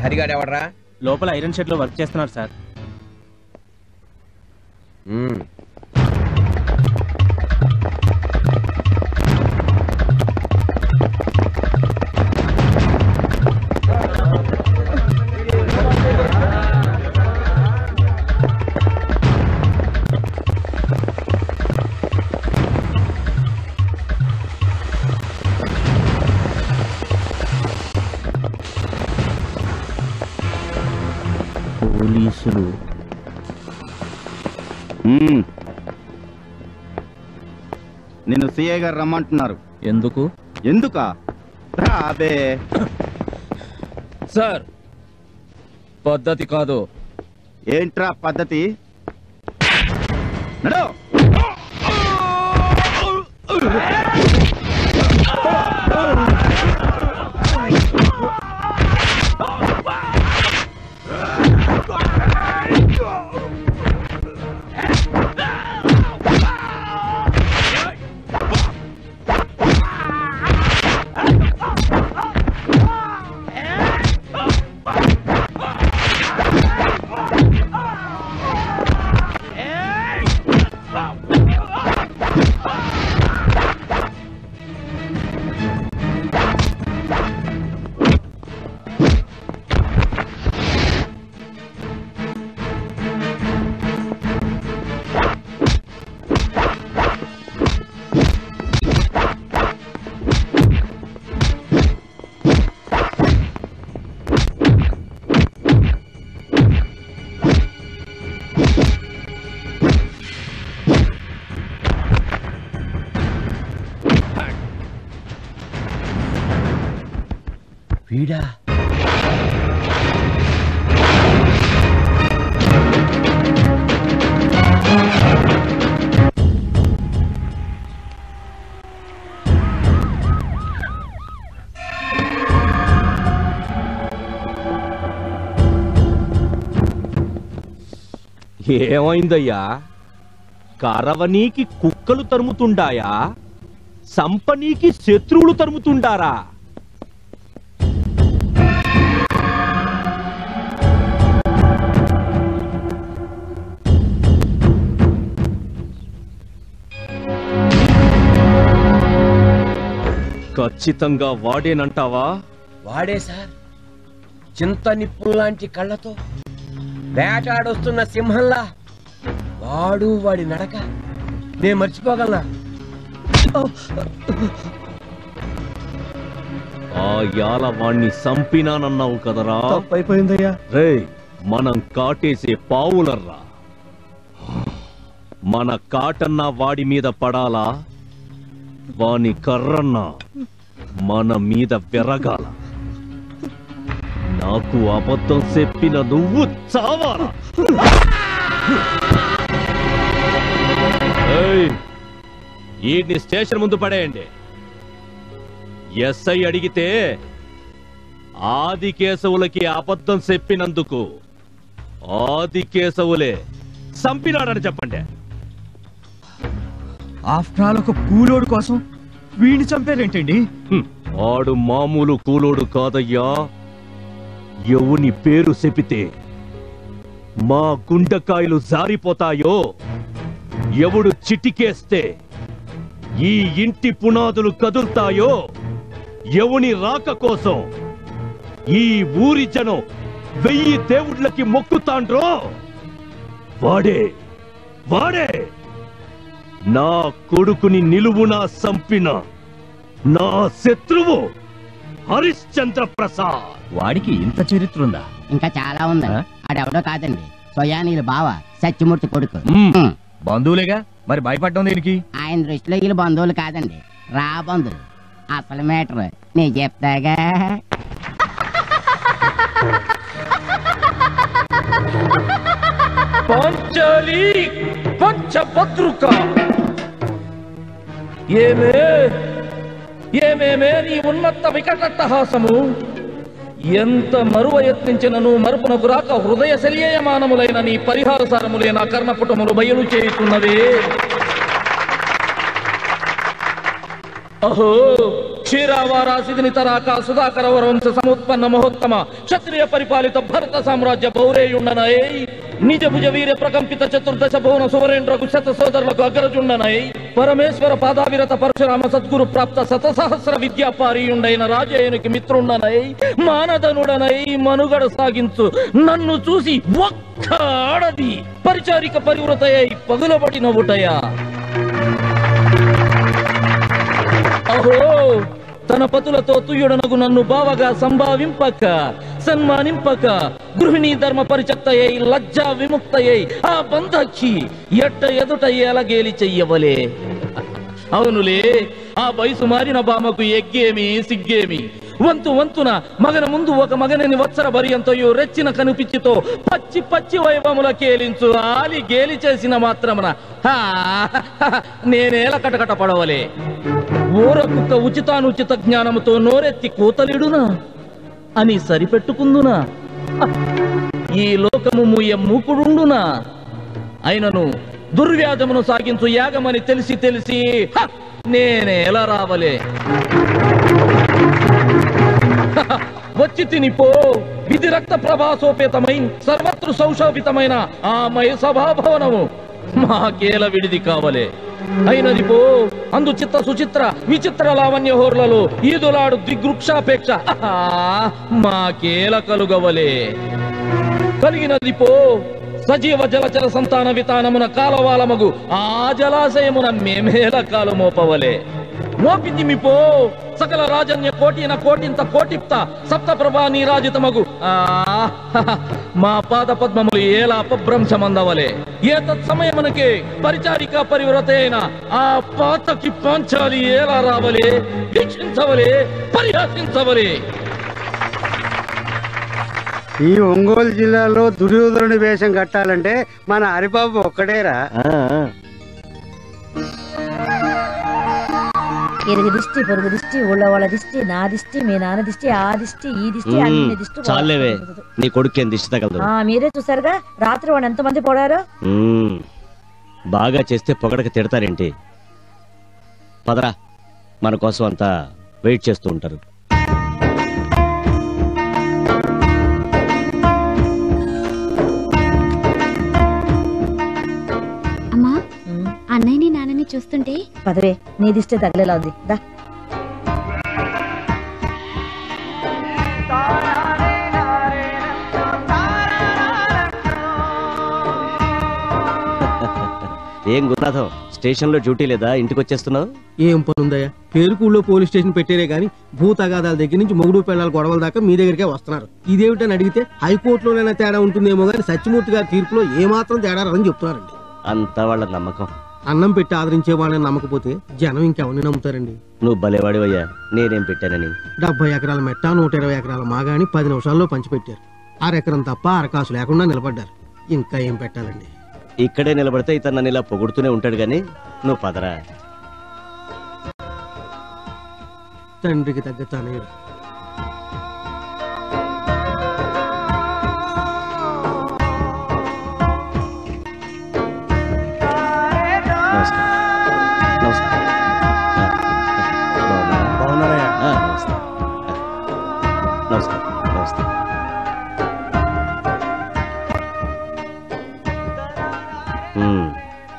హరిగాడు ఎవడరా? లోపల iron shed లో వర్క్ చేస్తున్నారు సార్. పోలీసులు నిన్ను సిఐ గారు రమ్మంటున్నారు. ఎందుకు? ఎందుకా? రాబే సార్, పద్ధతి కాదు. ఏంట్రా పద్ధతి? నడు. వీడా? ఏమైందయ్యా? కరవనీకి కుక్కలు తరుముతుండాయా? సంపనీకి శత్రువులు తరుముతుండారా? ఖచ్చితంగా వాడేనంటావా? వాడే సార్. చింత నిప్పులు లాంటి కళ్ళతో వేటాడొస్తున్న సింహంలా వాడు, వాడి నడక నేను మర్చిపోగలనా? ఆ యాల వాణ్ణి సంపినానన్నావు కదరా? తప్పైపోయిందయ్యా. రేయ్, మనం కాటేసే పావులర్రా. మన కాటన్నా వాడి మీద పడాలా? వాని కర్రన్నా మన మీద వెరగాల. నాకు అబద్ధం చెప్పిన నువ్వు చావాలా? ఈడ్ని స్టేషన్ ముందు పడేయండి. ఎస్ఐ అడిగితే ఆదికేశవులకి అబద్ధం చెప్పినందుకు ఆదికేశవులే చంపినాడని చెప్పండి. ఆఫ్టర్ ఆల్ ఒక కూలోడు కోసం వీడిని చంపారేంటండి? ఆడు మామూలు కూలోడు కాదయ్యా. ఎవని పేరు చెప్పితే మా గుండెకాయలు జారిపోతాయో, ఎవడు చిటికేస్తే ఈ ఇంటి పునాదులు కదులుతాయో, ఎవని రాక కోసం ఈ ఊరి జనం 1000 దేవుళ్ళకి మొక్కుతాండ్రో వాడే వాడే నా కొడుకుని నిలువునా సంపిన నా శత్రువు హరిశ్చంద్ర ప్రసాద్. వాడికి ఇంత చరిత్ర ఉందా? ఇంకా చాలా ఉంది. ఆడెవడో కాదండి, స్వయానీల బావ సత్యమూర్తి కొడుకు. బంధువులేగా, మరి భయపడ్డం దేనికి? ఆయన దృష్టిలో వీళ్ళు బంధువులు కాదండి, రా బంధువులు. అసలు మేటర్ నీ చెప్తాగా. పాంచాలి పంచభద్రుక, ఏమేమే నీ ఉన్నత వికటట్టహాసము! ఎంత మరువ యత్నించినను మరుపునకు రాక హృదయ శల్యయమానములైన నీ పరిహార సారములే నా కర్ణపుటములు బయలు చేయుతున్నవే. అహో క్షీరావారాసిదిని తరాక సుధాకర వంశ సముత్పన్న మహోత్తమ క్షత్రియ పరిపాలిత భరత సామ్రాజ్య పౌరేయుండనై నిజ భుజ వీర ప్రకంపిత చతుర్దశ భువన సువరేంద్రకు శత సోదరులకు అగ్రజుండనై పరమేశ్వర పాదావిరత పరశురామ సద్గురు ప్రాప్త శతసహస్ర విద్యాపారీయుండైన రాజేయునికి మిత్రుండనై మానధనుడనై మనుగడ సాగించు నన్ను చూసి ఒక్క ఆడది పరిచారిక పరివృతయై పగులబడి నవ్వుటయా. అహో, తన పతులతో తుయ్యుడనగు నన్ను బావగా సంభావింపక సన్మానింపక గృహిణీ ధర్మ పరిచక్తయ్యై లజ్జా విముక్తయ్యై ఆ బంధక్షి ఎట్ట ఎదుట ఎలగేలి చెయ్యవలే. అవునులే, ఆ వయసు మారిన బామకు ఎగ్గేమి సిగ్గేమి. వంతు వంతున మగన ముందు ఒక మగనని వత్సర భర్యంతయు రెచ్చిన కనిపించితో పచ్చి పచ్చి వైభవముల కేలించు ఆలి గేలి చేసిన మాత్రమున నేనేల కటకట పడవలే. ఊర కుక్క ఉచితానుచిత జ్ఞానముతో నోరెత్తి కూతలిడునా అని సరిపెట్టుకుందునా. ఈ లోకము ముయ్య మూకుడుండునా. అయినను దుర్వ్యాధమును సాగించు యాగమని తెలిసి తెలిసి నేనేలా రావలే. వచ్చి తినిపో విధి రక్త ప్రభాసోపేతమై సర్వత్రు సౌశోభితమైన ఆ మయ సభాభవనము మాకేల విడిది కావలే. అయినది పో అందు చిత్త సుచిత్ర విచిత్ర లావణ్య హోర్లలో ఈదులాడు దిగృక్షాపేక్ష మాకేల కలుగవలే. కలిగినది పో సజీవ జలచర సంతాన వితానమున కాలవాలమగు ఆ జలాశయమున మేమేల కాలు మోపవలే. మోపితిమిపో సకల రాజన్య కోటిన కోటింత కోటిప్త సప్త ప్రభా నీరాజితమగు మా పాద పద్మములు ఏలా అపభ్రంశమందవలే. ఏ తత్సమయమునకే పరిచారిక పరివ్రత అయిన ఆ పాతకి పాంచాలి ఏలా రావలే, వీక్షించవలే, పరిహాసించవలే. ఈ ఒంగోలు జిల్లాలో దుర్యోధనుడి వేషం కట్టాలంటే మన హరిబాబు ఒక్కడేరా. ఇరుగు దిష్టి పొరుగు దిష్టి ఊళ్ళో వాళ్ళ దిష్టి నా దిష్టి మీ నాన్న దిష్టి ఆ దిష్టి ఈ దిష్టి అన్ని దిష్టి. చాలేవే, నీ కొడుకేం దిష్టి తగలదు. మీరే చూసారుగా రాత్రి వాడు ఎంత మంది పోడారు. బాగా చేస్తే పొగడక తిడతారేంటి? పదరా, మన కోసం అంతా వెయిట్ చేస్తూ ఉంటారు. అన్నయ్యని నాన్నని చూస్తుంటే పదవే, నీ దిష్టే తగలేలా ఉంది. ఏం గురునాథం, స్టేషన్ లో డ్యూటీ లేదా? ఇంటికి వచ్చేస్తున్నావు? ఏం పనుందయ్యా, పేరుకూళ్ళో పోలీస్ స్టేషన్ పెట్టేరే గాని భూతగాదాల దగ్గర నుంచి మొగుడు పిల్లల గొడవల దాకా మీ దగ్గరికే వస్తున్నారు. ఇదేమిటని అడిగితే హైకోర్టులోనైనా తేడా ఉంటుందేమో గాని సత్యమూర్తి గారి తీర్పులో ఏమాత్రం తేడా రాదని చెప్తున్నారండి. అంతా వాళ్ళ నమ్మకం. అన్నం పెట్టి ఆదరించే వాళ్ళని నమ్మకపోతే జనం ఇంకెవరిని నమ్ముతారండి. నువ్వు భలేవాడివయ్యా, నేనేం పెట్టానని. 70 ఎకరాల మెట్ట 120 ఎకరాల మాగాని 10 నిమిషాల్లో పంచిపెట్టారు. అరెకరం తప్ప అరకాసు లేకుండా నిలబడ్డారు. ఇంకా ఏం పెట్టాలండి? ఇక్కడే నిలబడితే ఇతను నన్ను ఇలా పొగుడుతూనే ఉంటాడు గాని నువ్వు పదరా. తండ్రికి తగ్గ తనయుడు.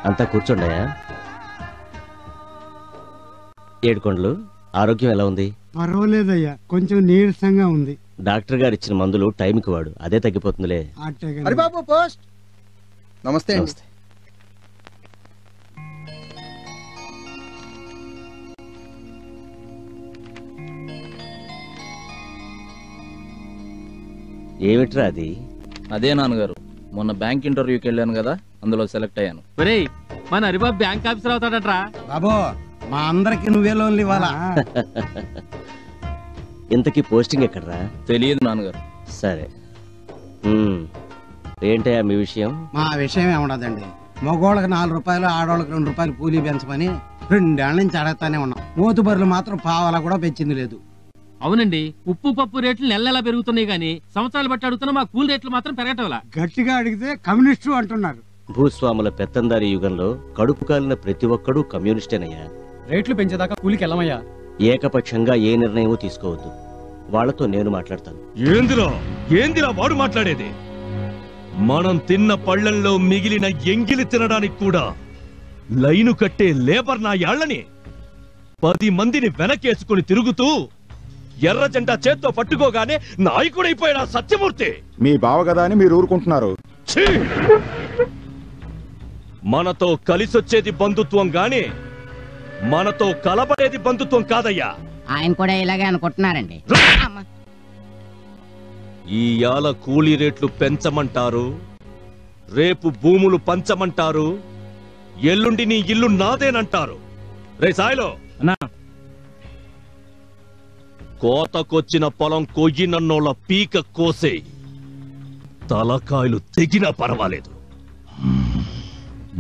అంతా కూర్చోండియా. ఏడుకొండలు, ఆరోగ్యం ఎలా ఉంది? పర్వాలేదయ్యా, కొంచెం నీరసంగా ఉంది. డాక్టర్ గారు ఇచ్చిన మందులు టైంకి వాడు, అదే తగ్గిపోతుందిలే. హరిబాబు పోస్ట్. నమస్తే అండి. ఏమిట్రా అది? అదే నాన్నగారు, మొన్న బ్యాంక్ ఇంటర్వ్యూకి వెళ్ళాను కదా, అందులో సెలెక్ట్ అయ్యాను. మన హరిబాబు బ్యాంక్ ఆఫీసర్ అవుతాడట్రా. బాబో, మా అందరికి నువ్వే లోన్లు ఇవ్వాలా? ఇంతకీ పోస్టింగ్ ఎక్కడరా? తెలియదు నాన్నగారు. సరే, ఏంటయ్యా మీ విషయం? మా విషయం ఏముండదండి, మగోళ్ళకి 4 రూపాయలు ఆడోళ్ళకి 2 రూపాయలు కూలీ పెంచమని 2 ఏళ్ల నుంచి అడగతానే ఉన్నాం. మోతుబరులు మాత్రం పావలా కూడా పెంచింది లేదు. అవునండి, ఉప్పు పప్పు రేట్లు నెలలా పెరుగుతున్నాయి గానీ సంవత్సరాలు బట్టి అడుగుతున్నా మా కూల్ రేట్లు మాత్రం పెరగటంలా. గట్టిగా అడిగితే కమ్యూనిస్టు అంటున్నారు. భూస్వాముల పెత్తందారి యుగంలో కడుపు కాలిన ప్రతి ఒక్కడూ కమ్యూనిస్టేనయ్యా. రేట్లు పెంచేదాకా కూలికి వెళ్ళమయ్యా. ఏకపక్షంగా ఏ నిర్ణయం తీసుకోవద్దు. వాళ్ళతో నేను మాట్లాడతాను. ఏందిరా వాడు మాట్లాడేది? మనం తిన్న పళ్ళల్లో మిగిలిన ఎంగిలి తినడానికి కూడా లైను కట్టే లేబర్ నా యాళ్ళని 10 మందిని వెనకేసుకుని తిరుగుతూ ఎర్ర జెండా చేత్తో పట్టుకోగానే నాయకుడైపోయాడు సత్యమూర్తి. మీ బావ కదా అని మీరు ఊరుకుంటున్నారు. మనతో కలిసొచ్చేది బంధుత్వం గాని మనతో కలబడేది బంధుత్వం కాదయ్యా. ఆయన కూడా ఇలాగే అనుకుంటున్నారండి. ఈయాల కూలీ రేట్లు పెంచమంటారు, రేపు భూములు పంచమంటారు, ఎల్లుండి నీ ఇల్లు నాదేనంటారు. రే సాయిలో, కోతకొచ్చిన పొలం కొయ్యినన్నోళ్ళ పీక కోసే తలకాయలు తెగినా పర్వాలేదు.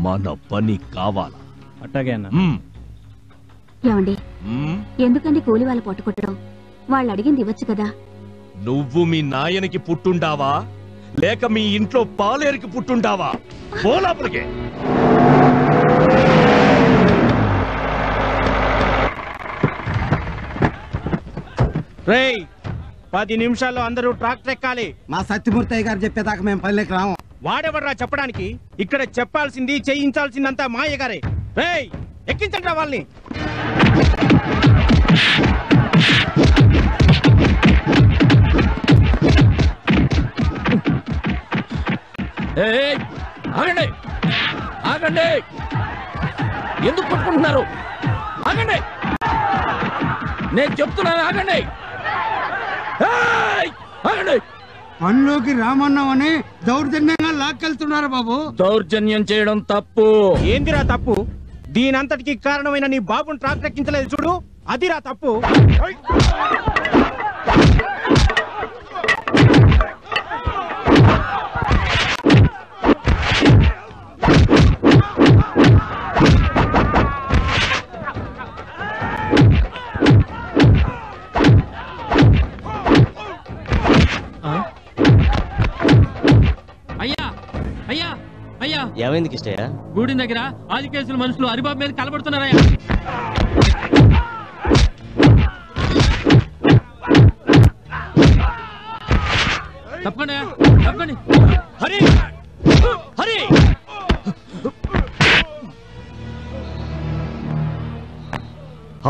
మన పని కావాలా? అట్టాగేనా? ఏమండి, ఎందుకండి కూలి వాళ్ళు పట్టుకొట్టడం? వాళ్ళు అడిగింది ఇవ్వచ్చు కదా. నువ్వు మీ నాయనకి పుట్టుండావా లేక మీ ఇంట్లో పాలేరికి పుట్టుండావా? పోలాపులకే. రేయ్, 10 నిమిషాల్లో అందరూ ట్రాక్టర్ ఎక్కాలి. మా సత్యమూర్తి గారు చెప్పేదాకా మేము పల్లెకి రాము. వాడెవర్రా చెప్పడానికి? ఇక్కడ చెప్పాల్సింది చేయించాల్సిందంతా మా అయ్యగారే. రేయ్, ఎక్కించండి వాళ్ళని. ఆగండి, ఆగండి, ఎందుకు పట్టుకుంటున్నారు? ఆగండి, నేను చెప్తున్నాను, ఆగండి, ఆగండి. పనిలోకి రామన్నామని దౌర్జన్యంగా లాక్కెళ్తున్నారు బాబు. దౌర్జన్యం చేయడం తప్పు. ఏందిరా తప్పు? దీనంతటికి కారణమైన నీ బాబుని ట్రాక్టర్ ఎక్కించలేదు చూడు, అదిరా తప్పు. ఏమైంది కిష్టయ్య? గూడి దగ్గర ఆది కేసుల మనుషులు హరిబాబు మీద కలబడుతున్నారయ్యా. తప్పకుండా తప్పండి. హరి, హరి,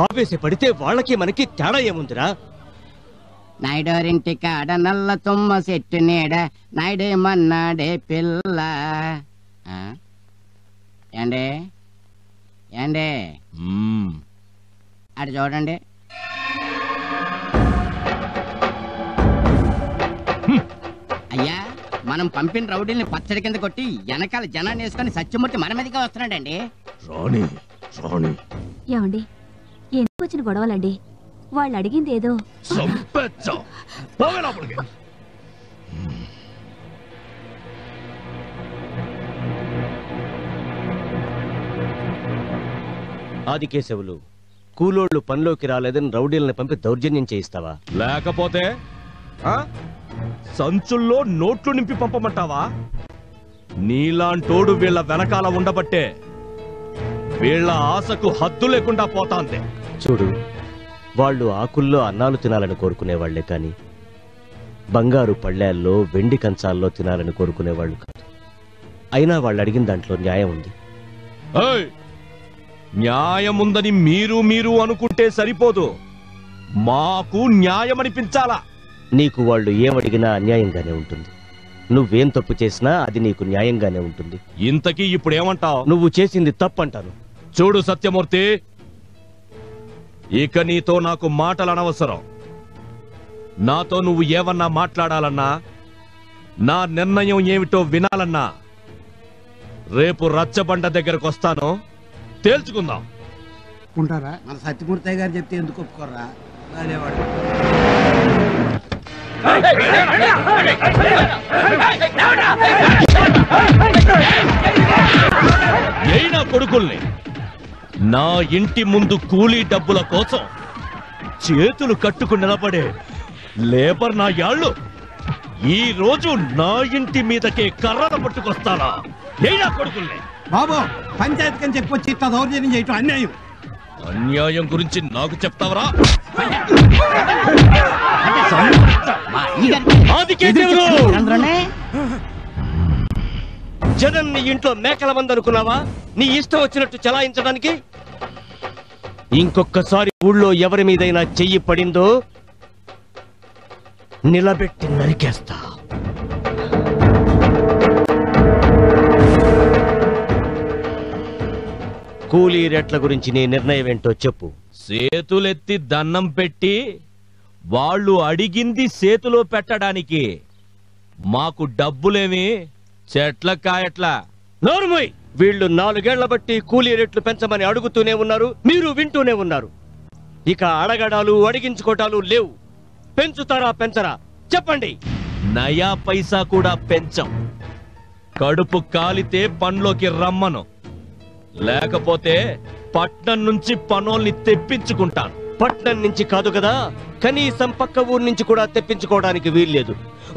ఆవేశ పడితే వాళ్ళకి మనకి తేడా ఏముందిరా? నాయుడోరింటి కాడ నల్ల తుమ్మ చెట్టు నీడ నాయుడేమన్నాడే పిల్ల. ఏండే ఏండే అటు చూడండి. అయ్యా, మనం పంపిన రౌడీల్ని పచ్చడి కింద కొట్టి వెనకాల జనాన్ని వేసుకొని సత్యమూర్తి మన మీదగా వస్తున్నాడండి. రాణి, రాణి. ఏమండి, ఎందుకు వచ్చిన గొడవలండి? వాళ్ళు అడిగింది ఏదో. ఆదికేశవులు, కూలోళ్లు పనిలోకి రాలేదని రౌడీలను పంపి దౌర్జన్యం చేయిస్తావా? లేకపోతే సంచుల్లో నోట్లు నింపి పంపమంటావా? నీలాంటోడు వీళ్ళ వెనకాల ఉండబట్టే వీళ్ళ ఆశకు హద్దు లేకుండా పోతాంది. చూడు, వాళ్ళు ఆకుల్లో అన్నాలు తినాలని కోరుకునేవాళ్లే కాని బంగారు పళ్ళేల్లో వెండి కంచాల్లో తినాలని కోరుకునేవాళ్ళు కాదు. అయినా వాళ్ళు అడిగిన దాంట్లో న్యాయం ఉంది. న్యాయముందని మీరు అనుకుంటే సరిపోదు, మాకు న్యాయం అనిపించాలా. నీకు వాళ్ళు ఏమడిగినా అన్యాయంగానే ఉంటుంది. నువ్వేం తప్పు చేసినా అది నీకు న్యాయంగానే ఉంటుంది. ఇంతకీ ఇప్పుడేమంటావు? నువ్వు చేసింది తప్పంటాను. చూడు సత్యమూర్తి, ఇక నీతో నాకు మాటలు అనవసరం. నాతో నువ్వు ఏమన్నా మాట్లాడాలన్నా, నా నిర్ణయం ఏమిటో వినాలన్నా రేపు రచ్చబండ దగ్గరకు వస్తాను, తేల్చుకుందాం. ఉంటారా? మన సత్యమూర్తి గారు చెప్తే ఎందుకు ఒప్పుకోర్రా? అయినా కొడుకుల్ని నా ఇంటి ముందు కూలీ డబ్బుల కోసం చేతులు కట్టుకు నిలబడే లేబర్ నా యాళ్ళు ఈ రోజు నా ఇంటి మీదకే కర్రల పట్టుకొస్తానా? అయినా కొడుకుల్ని బాబు, పంచాయతీ కని చెప్పొచ్చి ఇట్లా దౌర్జన్యం చేయటం అన్యాయం. అన్యాయం గురించి నాకు చెప్తావరా? జగన్ నీ ఇంట్లో మేకల మంది అనుకున్నావా నీ ఇష్టం వచ్చినట్టు చలాయించడానికి? ఇంకొకసారి ఊళ్ళో ఎవరి మీదైనా చెయ్యి పడిందో నిలబెట్టి నరికేస్తా. కూలీ రేట్ల గురించి నీ నిర్ణయం ఏంటో చెప్పు. చేతులెత్తి దండం పెట్టి వాళ్ళు అడిగింది చేతిలో పెట్టడానికి మాకు డబ్బులేమి చెట్ల కాయట్లా. నోరుమోయ్! వీళ్ళు 4 ఏళ్ల బట్టి కూలీ రేట్లు పెంచమని అడుగుతూనే ఉన్నారు, మీరు వింటూనే ఉన్నారు. ఇక అడగడాలు అడిగించుకోటాలు లేవు. పెంచుతారా పెంచరా చెప్పండి. నయా పైసా కూడా పెంచం. కడుపు కాలితే పనిలోకి రమ్మను, లేకపోతే పట్నం నుంచి పనోల్ని తెప్పించుకుంటాను. పట్నం నుంచి కాదు కదా, కనీసం పక్క ఊరు నుంచి కూడా తెప్పించుకోవడానికి వీల్లేదు.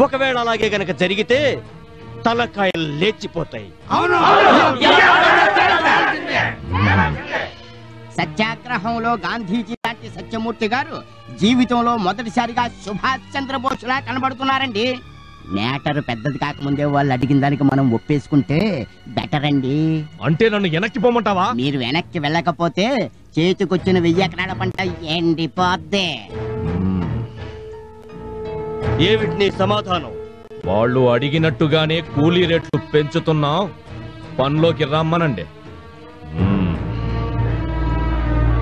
ఒకవేళ అలాగే గనక జరిగితే తలకాయలు లేచిపోతాయి. సత్యాగ్రహంలో గాంధీజీ లాంటి సత్యమూర్తి గారు జీవితంలో మొదటిసారిగా సుభాష్ చంద్రబోస్ లా కనబడుతున్నారండి. మ్యాటర్ పెద్దది కాకముందే వాళ్ళు అడిగిన దానికి మనం ఒప్పేసుకుంటే బెటర్ అండి. అంటే నన్ను వెనక్కి పోమంటావా? మీరు వెనక్కి వెళ్ళకపోతే చేతికొచ్చిన 1000 ఎకరాల పంట ఎండిపోద్దే. ఏమిటి నీ సమాధానం? వాళ్ళు అడిగినట్టుగానే కూలీ రేట్లు పెంచుతున్నాం, పనిలోకి రమ్మనండి.